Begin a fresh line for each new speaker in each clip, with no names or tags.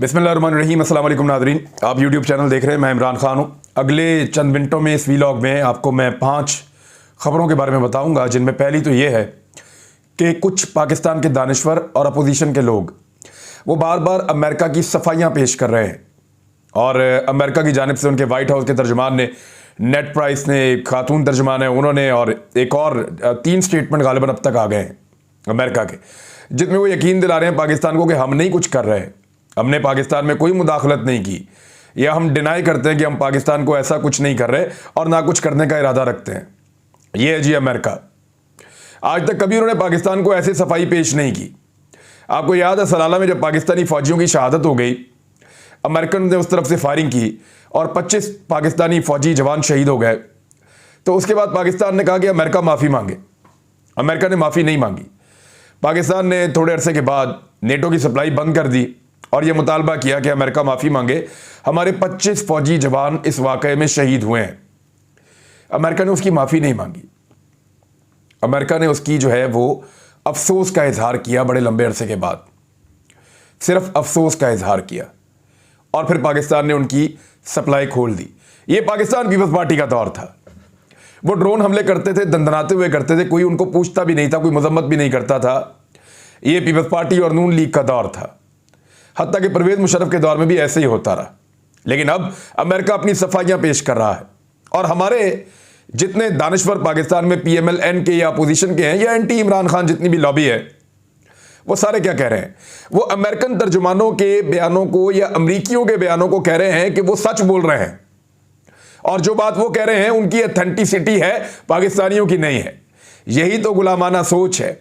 बिस्मिल्लाहिर्रहमानिर्रहीम। अस्सलाम वालेकुम नाज़रीन, आप यूट्यूब चैनल देख रहे हैं। मैं इमरान खान हूँ। अगले चंद मिनटों में इस वीलॉग में आपको मैं 5 ख़बरों के बारे में बताऊँगा, जिनमें पहली तो ये है कि कुछ पाकिस्तान के दानिश्वर और अपोजिशन के लोग वो बार बार अमेरिका की सफाइयाँ पेश कर रहे हैं और अमेरिका की जानिब से उनके वाइट हाउस के तर्जमान ने, नेड प्राइस ने, एक खातून तर्जमान है उन्होंने, और एक और 3 स्टेटमेंट गालिबन अब तक आ गए हैं अमेरिका के, जिसमें वो यकीन दिला रहे हैं पाकिस्तान को कि हम नहीं कुछ कर रहे, हमने पाकिस्तान में कोई मुदाखलत नहीं की, या हम डिनाई करते हैं कि हम पाकिस्तान को ऐसा कुछ नहीं कर रहे और ना कुछ करने का इरादा रखते हैं। ये है जी अमेरिका। आज तक कभी उन्होंने पाकिस्तान को ऐसे सफाई पेश नहीं की। आपको याद है सलाला में जब पाकिस्तानी फौजियों की शहादत हो गई, अमेरिकन ने उस तरफ से फायरिंग की और 25 पाकिस्तानी फौजी जवान शहीद हो गए, तो उसके बाद पाकिस्तान ने कहा कि अमेरिका माफ़ी मांगे। अमेरिका ने माफ़ी नहीं मांगी। पाकिस्तान ने थोड़े अरसे के बाद नेटो की सप्लाई बंद कर दी और यह मुतालबा किया कि अमेरिका माफ़ी मांगे, हमारे 25 फौजी जवान इस वाक़े में शहीद हुए हैं। अमेरिका ने उसकी माफ़ी नहीं मांगी। अमेरिका ने उसकी जो है वो अफसोस का इजहार किया, बड़े लंबे अरसे के बाद सिर्फ अफसोस का इजहार किया, और फिर पाकिस्तान ने उनकी सप्लाई खोल दी। ये पाकिस्तान पीपल्स पार्टी का दौर था। वो ड्रोन हमले करते थे, दंदनाते हुए करते थे, कोई उनको पूछता भी नहीं था, कोई मजम्मत भी नहीं करता था। ये पीपल्स पार्टी और नून लीग का दौर था। हत्ता कि परवेज मुशर्रफ के दौर में भी ऐसे ही होता रहा। लेकिन अब अमेरिका अपनी सफाइयां पेश कर रहा है, और हमारे जितने दानिश्वर पाकिस्तान में PMLN के या अपोजिशन के हैं या एंटी इमरान खान जितनी भी लॉबी है, वो सारे क्या कह रहे हैं? वो अमेरिकन तर्जुमानों के बयानों को या अमरीकियों के बयानों को कह रहे हैं कि वो सच बोल रहे हैं, और जो बात वो कह रहे हैं उनकी ऑथेंटिसिटी है, पाकिस्तानियों की नहीं है। यही तो गुलामाना सोच है।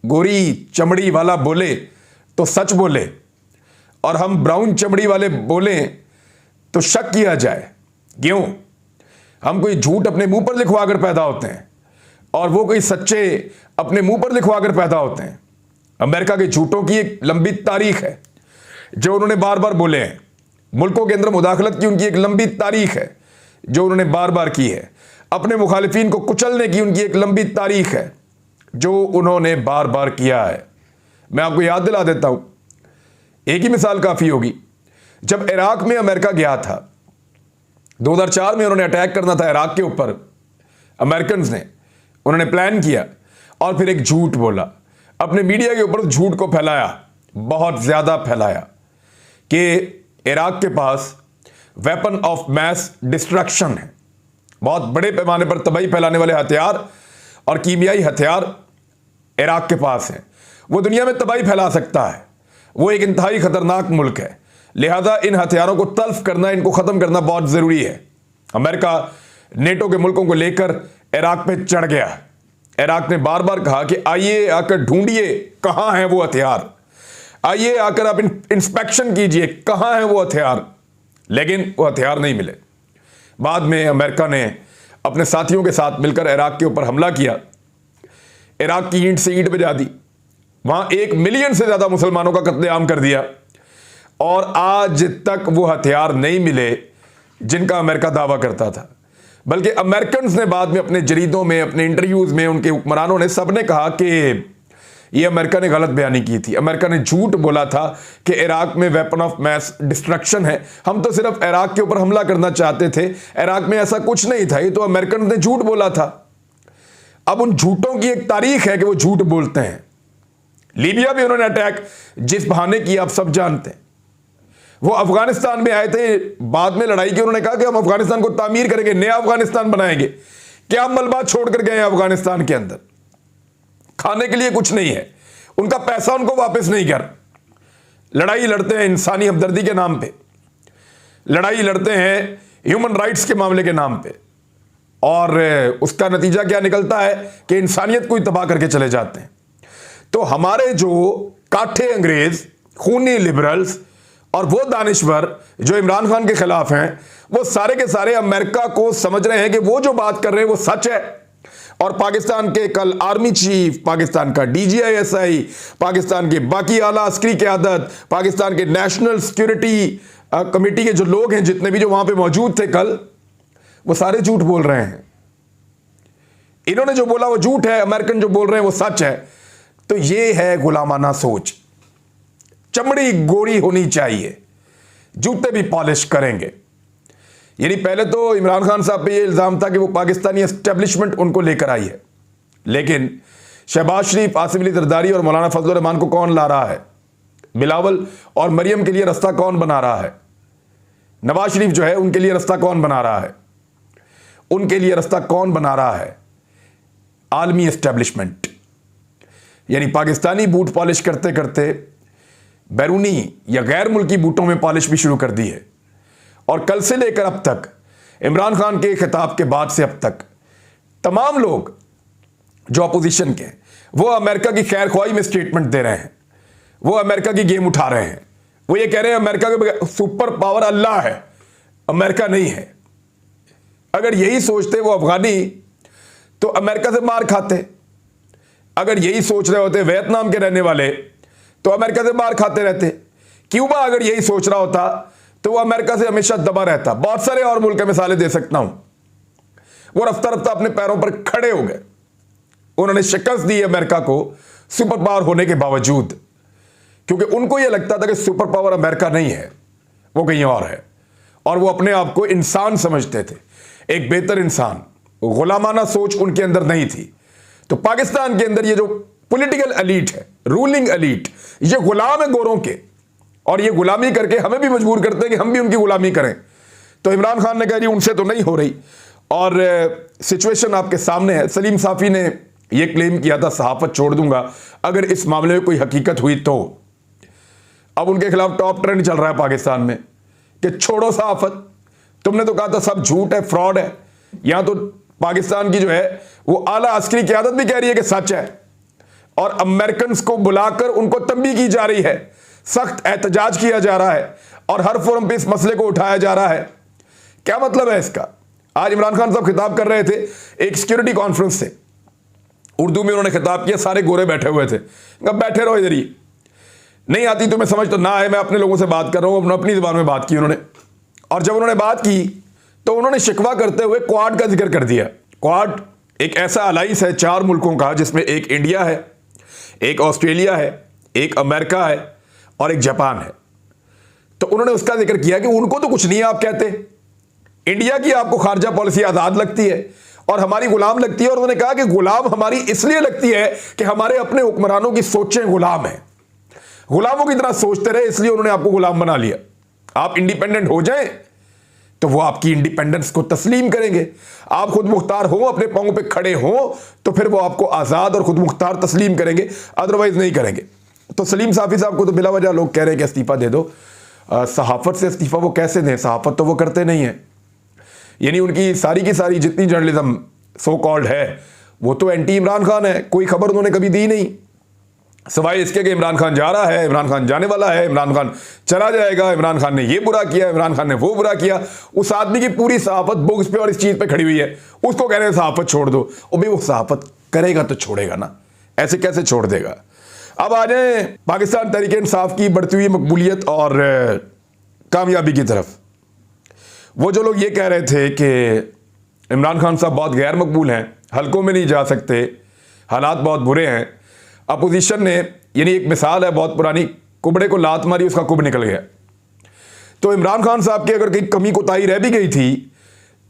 गोरी चमड़ी वाला बोले तो सच बोले, और हम ब्राउन चमड़ी वाले बोलें तो शक किया जाए। क्यों? हम कोई झूठ अपने मुंह पर लिखवा कर पैदा होते हैं, और वो कोई सच्चे अपने मुंह पर लिखवा कर पैदा होते हैं। अमेरिका के झूठों की एक लंबी तारीख है जो उन्होंने बार बार बोले हैं। मुल्कों के अंदर मुदाखलत की उनकी एक लंबी तारीख है जो उन्होंने बार बार की है। अपने मुखालिफिन को कुचलने की उनकी एक लंबी तारीख है जो उन्होंने बार बार किया है। मैं आपको याद दिला देता हूं, एक ही मिसाल काफ़ी होगी। जब इराक में अमेरिका गया था, 2004 में उन्होंने अटैक करना था इराक के ऊपर, अमेरिकन ने उन्होंने प्लान किया और फिर एक झूठ बोला, अपने मीडिया के ऊपर झूठ को फैलाया, बहुत ज़्यादा फैलाया कि इराक के पास वेपन ऑफ मैस डिस्ट्रक्शन है, बहुत बड़े पैमाने पर तबाही फैलाने वाले हथियार और कीमियाई हथियार इराक के पास हैं। वो दुनिया में तबाही फैला सकता है। वो एक इंतहाई खतरनाक मुल्क है, लिहाजा इन हथियारों को तल्फ करना, इनको ख़त्म करना बहुत ज़रूरी है। अमेरिका नेटो के मुल्कों को लेकर इराक पे चढ़ गया। इराक ने बार बार कहा कि आइए आकर ढूंढिए कहाँ हैं वो हथियार, आइए आकर आप इंस्पेक्शन कीजिए कहाँ हैं वो हथियार, लेकिन वो हथियार नहीं मिले। बाद में अमेरिका ने अपने साथियों के साथ मिलकर इराक के ऊपर हमला किया, इराक की ईंट से ईंट बजा दी, वहाँ 1 मिलियन से ज़्यादा मुसलमानों का कत्लेआम कर दिया, और आज तक वो हथियार नहीं मिले जिनका अमेरिका दावा करता था। बल्कि अमेरिकन ने बाद में अपने जरीदों में, अपने इंटरव्यूज़ में, उनके हुक्मरानों ने, सब ने कहा कि ये अमेरिका ने गलत बयानी की थी, अमेरिका ने झूठ बोला था कि इराक में वेपन ऑफ मैस डिस्ट्रक्शन है, हम तो सिर्फ इराक के ऊपर हमला करना चाहते थे, इराक में ऐसा कुछ नहीं था, ये तो अमेरिकन ने झूठ बोला था। अब उन झूठों की एक तारीख है कि वो झूठ बोलते हैं। लीबिया में उन्होंने अटैक जिस बहाने किया आप सब जानते हैं। वो अफगानिस्तान में आए थे, बाद में लड़ाई की, उन्होंने कहा कि हम अफगानिस्तान को तामीर करेंगे, नया अफगानिस्तान बनाएंगे। क्या मलबा छोड़कर गए अफगानिस्तान के अंदर? खाने के लिए कुछ नहीं है, उनका पैसा उनको वापस नहीं कर। लड़ाई लड़ते हैं इंसानी हमदर्दी के नाम पे, लड़ाई लड़ते हैं ह्यूमन राइट्स के मामले के नाम पे, और उसका नतीजा क्या निकलता है कि इंसानियत को ही तबाह करके चले जाते हैं। तो हमारे जो काठे अंग्रेज, खूनी लिबरल्स और वो दानिश्वर जो इमरान खान के खिलाफ हैं, वो सारे के सारे अमेरिका को समझ रहे हैं कि वो जो बात कर रहे हैं वो सच है। और पाकिस्तान के कल आर्मी चीफ, पाकिस्तान का DGISI, पाकिस्तान के बाकी आला अस्करी क़यादत, पाकिस्तान के नेशनल सिक्योरिटी कमेटी के जो लोग हैं, जितने भी जो वहां पे मौजूद थे कल, वो सारे झूठ बोल रहे हैं। इन्होंने जो बोला वो झूठ है, अमेरिकन जो बोल रहे हैं वो सच है। तो ये है गुलामाना सोच। चमड़ी गोरी होनी चाहिए, जूते भी पॉलिश करेंगे। यानी पहले तो इमरान खान साहब पे ये इल्ज़ाम था कि वो पाकिस्तानी एस्टेब्लिशमेंट उनको लेकर आई है, लेकिन शहबाज शरीफ, आसिफ अली जरदारी और मौलाना फजल रहमान को कौन ला रहा है? बिलावल और मरियम के लिए रास्ता कौन बना रहा है? नवाज शरीफ जो है उनके लिए रास्ता कौन बना रहा है? उनके लिए रास्ता कौन बना रहा है? आलमी एस्टेब्लिशमेंट। यानी पाकिस्तानी बूट पॉलिश करते करते बैरूनी या गैर मुल्की बूटों में पॉलिश भी शुरू कर दी है। और कल से लेकर अब तक, इमरान खान के खिताब के बाद से अब तक, तमाम लोग जो अपोजिशन के, वो अमेरिका की खैर ख्वाही में स्टेटमेंट दे रहे हैं, वो अमेरिका की गेम उठा रहे हैं। वो ये कह रहे हैं अमेरिका के सुपर पावर अल्लाह है, अमेरिका नहीं है। अगर यही सोचते वो अफगानी, तो अमेरिका से मार खाते। अगर यही सोच रहे होते वियतनाम के रहने वाले, तो अमेरिका से मार खाते रहते। क्यूबा अगर यही सोच रहा होता तो वो अमेरिका से हमेशा दबा रहता। बहुत सारे और मुल्क मिसालें दे सकता हूं। वो रफ्ता रफ्ता अपने पैरों पर खड़े हो गए। उन्होंने शिकस्त दी अमेरिका को सुपर पावर होने के बावजूद, क्योंकि उनको यह लगता था कि सुपर पावर अमेरिका नहीं है, वो कहीं और है। और वो अपने आप को इंसान समझते थे, एक बेहतर इंसान। गुलामाना सोच उनके अंदर नहीं थी। तो पाकिस्तान के अंदर ये जो पॉलिटिकल एलीट है, रूलिंग एलीट, ये गुलाम है गोरों के, और ये गुलामी करके हमें भी मजबूर करते हैं कि हम भी उनकी गुलामी करें। तो इमरान खान ने कहा जी उनसे तो नहीं हो रही। और सिचुएशन आपके सामने है। सलीम साफी ने यह क्लेम किया था सहाफत छोड़ दूंगा अगर इस मामले में कोई हकीकत हुई तो। अब उनके खिलाफ टॉप ट्रेंड चल रहा है पाकिस्तान में कि छोड़ो सहाफत, तुमने तो कहा था सब झूठ है, फ्रॉड है। यहां तो पाकिस्तान की जो है वो आला अस्करी क़यादत भी कह रही है कि सच है, और अमेरिकन को बुलाकर उनको तंबीह की जा रही है, सख्त एहतजाज किया जा रहा है, और हर फोरम पे इस मसले को उठाया जा रहा है। क्या मतलब है इसका? आज इमरान खान साहब खिताब कर रहे थे एक सिक्योरिटी कॉन्फ्रेंस से, उर्दू में उन्होंने खिताब किया, सारे गोरे बैठे हुए थे। अब बैठे रहो इधर ही, नहीं आती तुम्हें समझ तो ना है, मैं अपने लोगों से बात कर रहा हूं। अपनी जुबान में बात की उन्होंने, और जब उन्होंने बात की तो उन्होंने शिकवा करते हुए क्वाड का जिक्र कर दिया। क्वाड एक ऐसा अलाइंस है 4 मुल्कों का, जिसमें एक इंडिया है, एक ऑस्ट्रेलिया है, एक अमेरिका है और एक जापान है। तो उन्होंने उसका जिक्र किया कि उनको तो कुछ नहीं है, आप कहते इंडिया की आपको खारजा पॉलिसी आजाद लगती है और हमारी गुलाम लगती है। और उन्होंने कहा कि गुलाम हमारी इसलिए लगती है कि हमारे अपने हुक्मरानों की सोचें गुलाम है, गुलामों की तरह सोचते रहे, इसलिए उन्होंने आपको गुलाम बना लिया। आप इंडिपेंडेंट हो जाएं तो वो आपकी इंडिपेंडेंस को तस्लीम करेंगे। आप खुद मुख्तार हो, अपने पांवों पे खड़े हो, तो फिर वो आपको आजाद और खुद मुख्तार तस्लीम करेंगे, अदरवाइज नहीं करेंगे। तो सलीम साफी साहब को तो बिला वजह लोग कह रहे हैं कि इस्तीफा दे दो। सहाफत से इस्तीफा वो कैसे दें? सहाफत तो वो करते नहीं है। यानी उनकी सारी की सारी जितनी जर्नलिज्म सो कॉल्ड है वो तो एंटी इमरान खान है। कोई खबर उन्होंने कभी दी नहीं, सवाए इसके कि इमरान खान जा रहा है, इमरान खान जाने वाला है, इमरान खान चला जाएगा, इमरान खान ने ये बुरा किया, इमरान खान ने वो बुरा किया। उस आदमी की पूरी सहाफत बुक्स पे और इस चीज़ पे खड़ी हुई है, उसको कह रहे हैं सहाफत छोड़ दो। और भाई वो सहाफत करेगा तो छोड़ेगा ना, ऐसे कैसे छोड़ देगा? अब आ जाए पाकिस्तान तहरीक इंसाफ की बढ़ती हुई मकबूलियत और कामयाबी की तरफ। वो जो लोग ये कह रहे थे कि इमरान खान साहब बहुत गैर मकबूल हैं, हलकों में नहीं जा सकते, हालात बहुत बुरे हैं, अपोजिशन ने, यानी एक मिसाल है बहुत पुरानी, कुबड़े को लात मारी, उसका कुब निकल गया। तो इमरान खान साहब की अगर कहीं कमी कोताही रह भी गई थी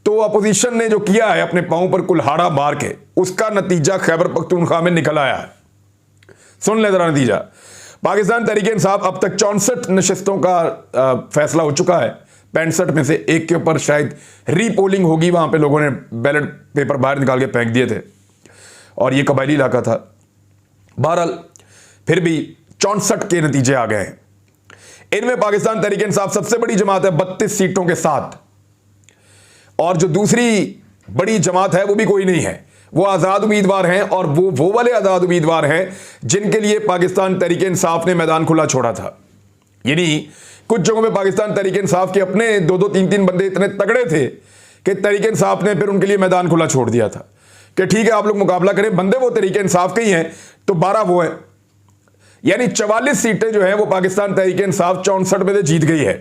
तो अपोजिशन ने जो किया है अपने पांव पर कुल्हाड़ा मार के, उसका नतीजा खैबर पख्तूनख्वा में निकल आया है। सुन ले जरा नतीजा। पाकिस्तान तहरीक इंसाफ अब तक 64 नशिस्तों का फैसला हो चुका है। 65 में से एक के ऊपर शायद रीपोलिंग होगी, वहां पे लोगों ने बैलेट पेपर बाहर निकाल के फेंक दिए थे और ये कबायली इलाका था। बहरहाल फिर भी 64 के नतीजे आ गए हैं। इनमें पाकिस्तान तहरीक इंसाफ सबसे बड़ी जमात है 32 सीटों के साथ, और जो दूसरी बड़ी जमात है वो भी कोई नहीं है, वो आज़ाद उम्मीदवार हैं। और वो वाले आज़ाद उम्मीदवार हैं जिनके लिए पाकिस्तान तहरीक इंसाफ ने मैदान खुला छोड़ा था। यानी कुछ जगहों में पाकिस्तान तहरीक इंसाफ के अपने 2-2, 3-3 बंदे इतने तगड़े थे कि तहरीक इंसाफ ने फिर उनके लिए मैदान खुला छोड़ दिया था कि ठीक है आप लोग मुकाबला करें, बंदे वो तहरीक इंसाफ के ही हैं तो 12 वो हैं। यानी 44 सीटें जो हैं वो पाकिस्तान तहरीक इंसाफ 64 में से जीत गई है।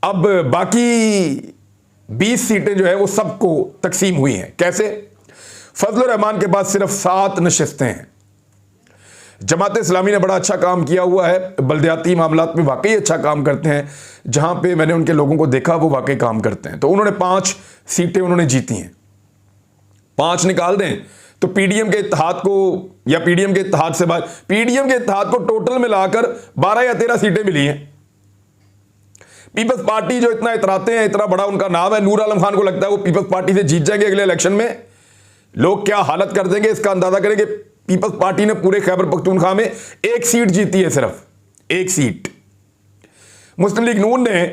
अब बाकी 20 सीटें जो है वो सबको तकसीम हुई हैं। कैसे? फजल रहमान के पास सिर्फ 7 नशिस्तें हैं, जमात इस्लामी ने बड़ा अच्छा काम किया हुआ है, बल्दियाती मामलात में वाकई अच्छा काम करते हैं। जहां पे मैंने उनके लोगों को देखा वो वाकई काम करते हैं। तो उन्होंने 5 सीटें उन्होंने जीती हैं। 5 निकाल दें तो पीडीएम के इत्तेहाद को, या पीडीएम के इत्तेहाद से बाद, पीडीएम के इत्तेहाद को टोटल मिलाकर 12 या 13 सीटें मिली हैं। पीपल्स पार्टी जो इतना इतराते हैं, इतना बड़ा उनका नाम है, नूर आलम खान को लगता है वो पीपल्स पार्टी से जीत जाएंगे अगले इलेक्शन में। लोग क्या हालत कर देंगे इसका अंदाजा करेंगे। पीपल्स पार्टी ने पूरे खैबर पख्तूनख्वा में 1 सीट जीती है, सिर्फ 1 सीट। मुस्लिम लीग नून ने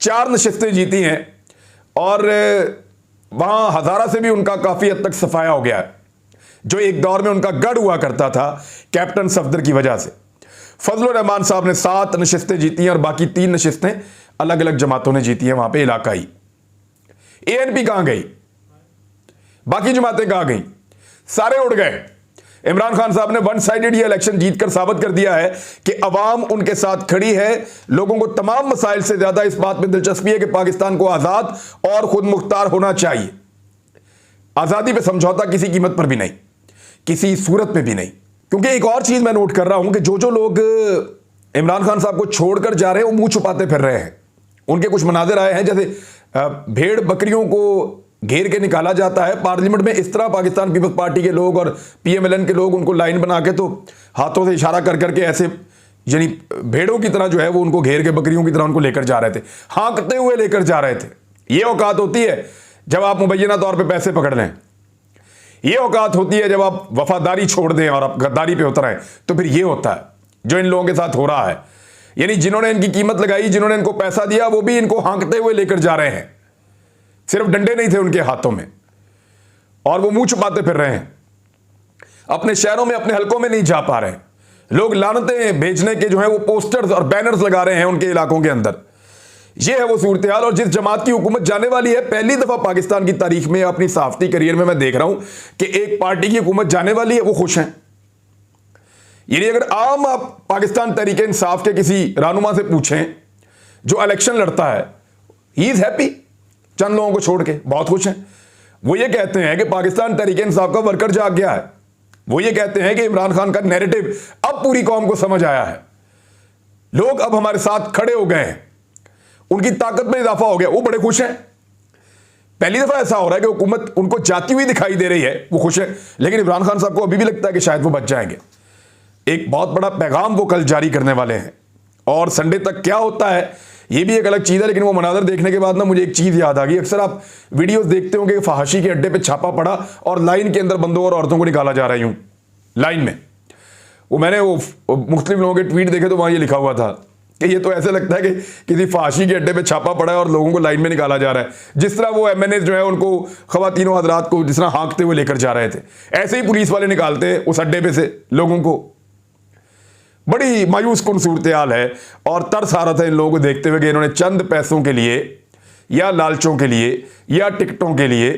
4 नशिस्तें जीती हैं और वहां हजारा से भी उनका काफी हद तक सफाया हो गया है, जो एक दौर में उनका गढ़ हुआ करता था कैप्टन सफदर की वजह से। फजलुर रहमान साहब ने 7 नशिस्तें जीती हैं और बाकी 3 नशिस्तें अलग अलग जमातों ने जीती हैं वहां पे इलाकाई। एएनपी कहां गई, बाकी जमातें कहां गई, सारे उड़ गए। इमरान खान साहब ने वन साइडेड ये इलेक्शन जीतकर साबित कर दिया है कि अवाम उनके साथ खड़ी है। लोगों को तमाम मसाइल से ज्यादा इस बात में दिलचस्पी है कि पाकिस्तान को आजाद और खुद मुख्तार होना चाहिए। आजादी पे समझौता किसी कीमत पर भी नहीं, किसी सूरत में भी नहीं। क्योंकि एक और चीज मैं नोट कर रहा हूं कि जो लोग इमरान खान साहब को छोड़कर जा रहे हैं वो मुंह छुपाते फिर रहे हैं। उनके कुछ मनाजिर आए हैं, जैसे भेड़ बकरियों को घेर के निकाला जाता है पार्लियामेंट में, इस तरह पाकिस्तान पीपल्स पार्टी के लोग और पीएमएलएन के लोग उनको लाइन बना के तो हाथों से इशारा कर करके ऐसे, यानी भेड़ों की तरह जो है वो उनको घेर के बकरियों की तरह उनको लेकर जा रहे थे, हाँकते हुए लेकर जा रहे थे। ये औकात होती है जब आप मुबैना तौर पर पैसे पकड़ लें। ये औकात होती है जब आप वफादारी छोड़ दें और आप गद्दारी पे उतर आए। तो फिर ये होता है जो इन लोगों के साथ हो रहा है। यानी जिन्होंने इनकी कीमत लगाई, जिन्होंने इनको पैसा दिया, वो भी इनको हाँकते हुए लेकर जा रहे हैं। सिर्फ डंडे नहीं थे उनके हाथों में और वो मुंह छुपाते फिर रहे हैं। अपने शहरों में, अपने हलकों में नहीं जा पा रहे। लोग लानतें भेजने के जो है वो पोस्टर्स और बैनर्स लगा रहे हैं उनके इलाकों के अंदर। ये है वो सूरत हाल। और जिस जमात की हुकूमत जाने वाली है, पहली दफा पाकिस्तान की तारीख में, अपनी सहाफती करियर में मैं देख रहा हूं कि एक पार्टी की हुकूमत जाने वाली है, वो खुश हैं। यानी अगर आम आप पाकिस्तान तहरीके इंसाफ के किसी रहनुमा से पूछें जो इलेक्शन लड़ता है, ही इज हैप्पी। चंद लोगों को छोड़ के बहुत खुश हैं। वो ये कहते हैं कि पाकिस्तान तहरीके इंसाफ का वर्कर जाग गया है। वो ये कहते हैं कि इमरान खान का नैरेटिव अब पूरी कौम को समझ आया है। लोग अब हमारे साथ खड़े हो गए हैं, उनकी ताकत में इजाफा हो गया, वो बड़े खुश हैं। पहली दफा ऐसा हो रहा है कि हुकूमत उनको जाती हुई दिखाई दे रही है, वो खुश है। लेकिन इमरान खान साहब को अभी भी लगता है कि शायद वो बच जाएंगे। एक बहुत बड़ा पैगाम वो कल जारी करने वाले हैं और संडे तक क्या होता है ये भी एक अलग चीज है। लेकिन वो मनाजर देखने के बाद ना मुझे एक चीज याद आ गई। अक्सर आप वीडियोस देखते होंगे फहाशी के अड्डे पे छापा पड़ा और लाइन के अंदर बंदों और औरतों को निकाला जा रहा है यूं लाइन में। वो मैंने वो मुख्तलिफ लोगों के ट्वीट देखे तो वहां ये लिखा हुआ था कि ये तो ऐसे लगता है कि किसी फहाशी के अड्डे पे छापा पड़ा है और लोगों को लाइन में निकाला जा रहा है। जिस तरह वो एमएनए जो है उनको खवातीनों हजरात को जिस तरह हाँकते हुए लेकर जा रहे थे, ऐसे ही पुलिस वाले निकालते उस अड्डे पे से लोगों को। बड़ी मायूस कुन सूरत हाल है और तरस आ रहा था इन लोगों को देखते हुए कि इन्होंने चंद पैसों के लिए या लालचों के लिए या टिकटों के लिए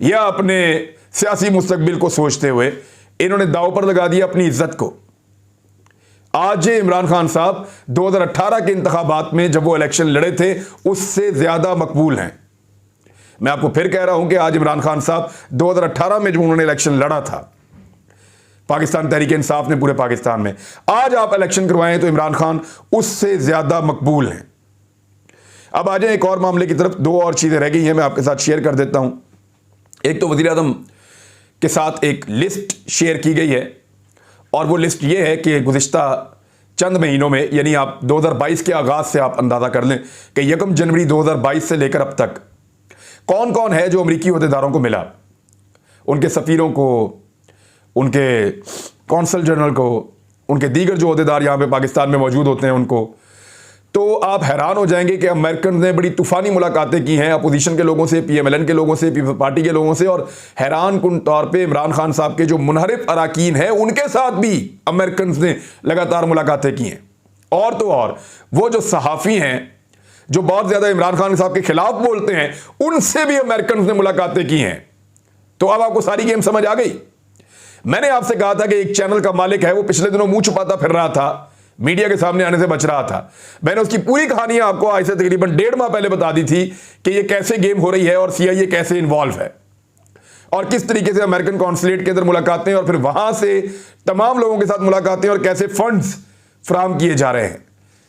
या अपने सियासी मुस्तकबिल को सोचते हुए इन्होंने दांव पर लगा दिया अपनी इज्जत को। आज इमरान खान साहब 2018 के इंतखाबात में जब वो इलेक्शन लड़े थे उससे ज्यादा मकबूल हैं। मैं आपको फिर कह रहा हूं कि आज इमरान खान साहब 2018 में जो उन्होंने इलेक्शन लड़ा था पाकिस्तान तहरीक इंसाफ ने पूरे पाकिस्तान में, आज आप इलेक्शन करवाएं तो इमरान खान उससे ज्यादा मकबूल हैं। अब आ जाए एक और मामले की तरफ। 2 और चीजें रह गई हैं, मैं आपके साथ शेयर कर देता हूं। एक तो वज़ीर आज़म के साथ एक लिस्ट शेयर की गई है और वो लिस्ट ये है कि गुज़िश्ता चंद महीनों में, यानी आप 2022 के आगाज से आप अंदाजा कर लें कि 1 जनवरी 2022 से लेकर अब तक कौन कौन है जो अमरीकी अहदेदारों को मिला, उनके सफ़ीरों को, उनके कौंसल जनरल को, उनके दीगर जो अहदेदार यहाँ पे पाकिस्तान में मौजूद होते हैं उनको। तो आप हैरान हो जाएंगे कि अमेरिकन ने बड़ी तूफ़ानी मुलाकातें की हैं अपोजिशन के लोगों से, पीएमएलएन के लोगों से, पीपल्स पार्टी के लोगों से। और हैरान कुन तौर पे इमरान खान साहब के जो मुनहरिफ अराकीन हैं उनके साथ भी अमेरिकन ने लगातार मुलाकातें की हैं। और तो और वो जो सहाफ़ी हैं जो बहुत ज़्यादा इमरान खान साहब के खिलाफ बोलते हैं उनसे भी अमेरिकन ने मुलाकातें की हैं। तो अब आपको सारी गेम समझ आ गई। मैंने आपसे कहा था कि एक चैनल का मालिक है, वो पिछले दिनों मुंह छुपाता फिर रहा था, मीडिया के सामने आने से बच रहा था। मैंने उसकी पूरी कहानी आपको आज से तकरीबन 1.5 माह पहले बता दी थी कि ये कैसे गेम हो रही है और सीआईए कैसे इन्वॉल्व है। और किस तरीके से अमेरिकन कॉन्सुलेट के अंदर मुलाकातें और फिर वहां से तमाम लोगों के साथ मुलाकातें और कैसे फंड्स फराहम किए जा रहे हैं।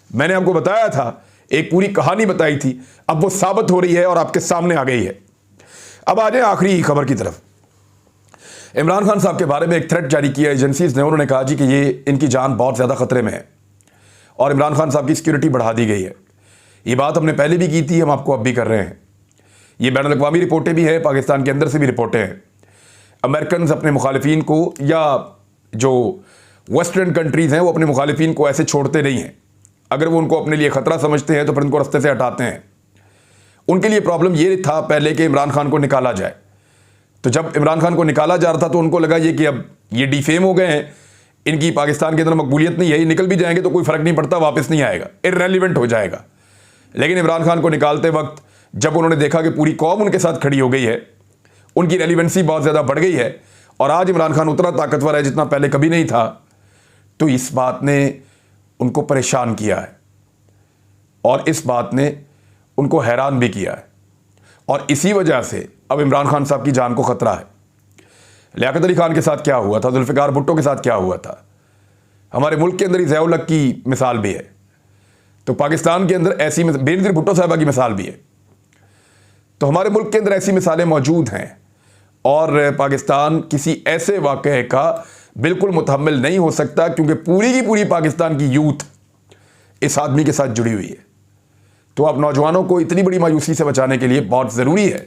मैंने आपको बताया था, एक पूरी कहानी बताई थी, अब वो साबित हो रही है और आपके सामने आ गई है। अब आ जाए आखिरी खबर की तरफ। इमरान खान साहब के बारे में एक थ्रेट जारी किया एजेंसीज ने। उन्होंने कहा जी कि ये इनकी जान बहुत ज़्यादा खतरे में है और इमरान खान साहब की सिक्योरिटी बढ़ा दी गई है। ये बात हमने पहले भी की थी, हम आपको अब भी कर रहे हैं। ये बैनुल अक़वामी रिपोर्टें भी हैं, पाकिस्तान के अंदर से भी रिपोर्टें हैं। अमेरिकन अपने मुखालिफिन को या जो वेस्टर्न कंट्रीज़ हैं वो अपने मुखालिफिन को ऐसे छोड़ते नहीं हैं। अगर वो उनको अपने लिए ख़तरा समझते हैं तो फिर उनको रास्ते से हटाते हैं। उनके लिए प्रॉब्लम ये था पहले कि इमरान खान को निकाला जाए। तो जब इमरान खान को निकाला जा रहा था तो उनको लगा ये कि अब ये डिफेम हो गए हैं, इनकी पाकिस्तान के अंदर मकबूलियत नहीं है, ये निकल भी जाएंगे तो कोई फ़र्क नहीं पड़ता, वापस नहीं आएगा, इर्रेलेवेंट हो जाएगा। लेकिन इमरान खान को निकालते वक्त जब उन्होंने देखा कि पूरी कौम उनके साथ खड़ी हो गई है, उनकी रेलिवेंसी बहुत ज़्यादा बढ़ गई है और आज इमरान खान उतना ताकतवर है जितना पहले कभी नहीं था, तो इस बात ने उनको परेशान किया है और इस बात ने उनको हैरान भी किया है। और इसी वजह से अब इमरान खान साहब की जान को ख़तरा है। लियाकत अली खान के साथ क्या हुआ था, जुल्फ़िकार भुट्टो के साथ क्या हुआ था, हमारे मुल्क के अंदर ही ज़िया उल हक़ की मिसाल भी है, तो पाकिस्तान के अंदर ऐसी बेनज़ीर भुट्टो साहबा की मिसाल भी है। तो हमारे मुल्क के अंदर ऐसी मिसालें मौजूद हैं और पाकिस्तान किसी ऐसे वाक़े का बिल्कुल मुतहम्मिल नहीं हो सकता, क्योंकि पूरी की पूरी पाकिस्तान की यूथ इस आदमी के साथ जुड़ी हुई है। तो अब नौजवानों को इतनी बड़ी मायूसी से बचाने के लिए बहुत ज़रूरी है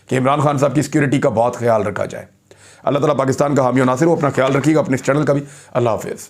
कि इमरान खान साहब की सिक्योरिटी का बहुत ख्याल रखा जाए। अल्लाह ताला पाकिस्तान का हामी और नासिर हो। अपना ख्याल रखिएगा, अपने इस चैनल का भी। अल्लाह हाफ़िज़।